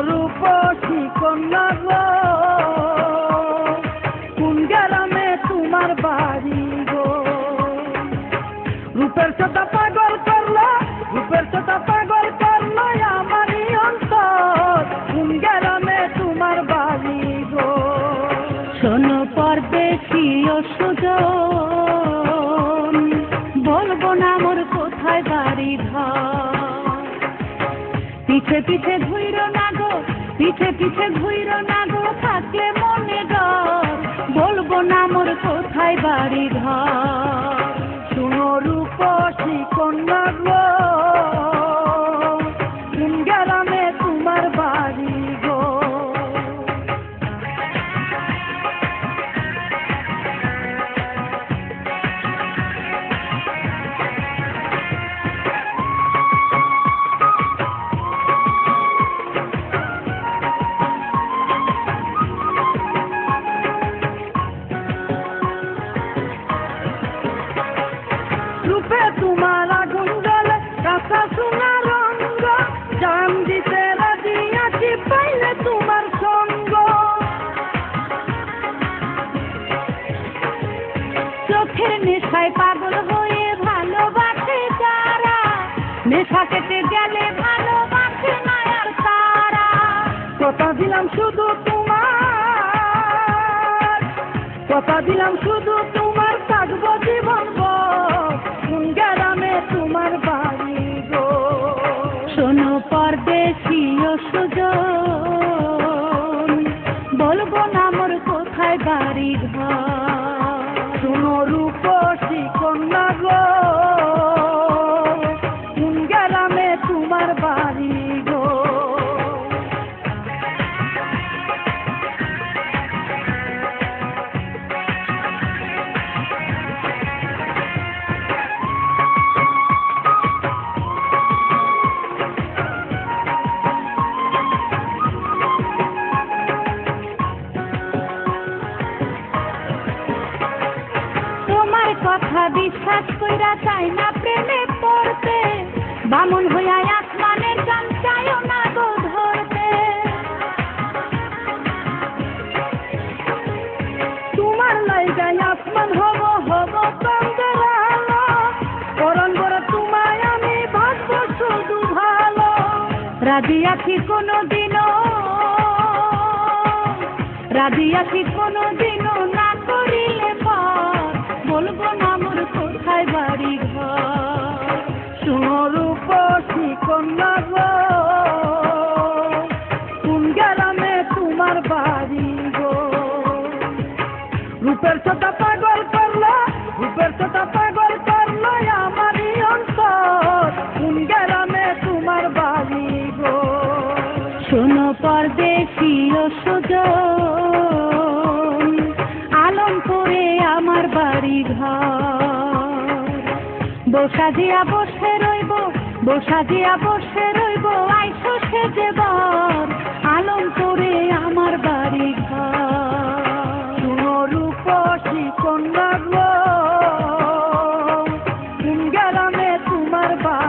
রূপসী কন্যা গো, কোন গ্রামে তোমার বাড়ি গো? রূপের ছোটা পাগল করলো, রূপের ছোটা পাগল করলো আমারই অন্তর, কোন গ্রামে তোমার বাড়ি গো? শোনো পরদেশী ও সুজন, বলবো না মোর কোথায় বাড়ি ঘর। পিছে পিছে ঘুইরো না গো, পিছে পিছে ঘুইরো না গো, থাকলে মনে ডর, বলবো না মোর কোথায় বাড়ি ঘর। শুনো রূপসী কন্যা গো, কোন গ্রামে তোমার বাড়ি গো? রূপে তোমার আগুন জ্বলে, কাঁচা সোনা রঙ্গ, জান দিতে রাজি আছি পাইলে তোমার সঙ্গ। চোখের নেশায় পাগল হয়ে ভালোবাসে যারা, নেশা কেটে গেলে ভালোবাসে না আর তারা। কথা দিলাম শুধু তোমার, কথা দিলাম শুধু তোমার, থাকবো জীবন ভর, কোন গ্রামে তোমার বাড়ি গো? শোনো পরদেশী ও সুজন, বলবো না মোর কোথায় বাড়ি ঘর। শুনো রূপসী কন্যা গো, কোন গ্রামে তোমার বাড়ি গো? তোমার কথা বিশ্বাস কইরা চাই না প্রেমে পড়তে, বামন হইয়া আসমানের চাঁদ চাইও না গো ধরতে। তোমার লাইগাই আসমান হব, হব চন্দ্রের আলো, পরন করে তোমায় আমি ভাববো শুধু ভালো। রাজি আছি কোনোদিনও, রাজি আছি কোনোদিনও না করিলে পর, বলবো না মোর কোথায় বাড়ি ঘর। শুনো রূপসী কন্যা গো, কোন গ্রামে তোমার বাড়ি গো? রূপের ছোটা পাগল করলো, রূপের ছোটা পাগল করলো আমারই অন্তর, কোন গ্রামে তোমার বাড়ি গো? শোনো পরদেশী ও সুজন, আলমপুরে আমার বাড়ি ঘর। বসা দিয়া বসে রইব, বসা দিয়া বসে রইব, আইসো সেজে বর, আলমপুরে আমার বাড়ি ঘর। শুনো রূপসী কন্যা গো, কোন গ্রামে তোমার বাড়ি?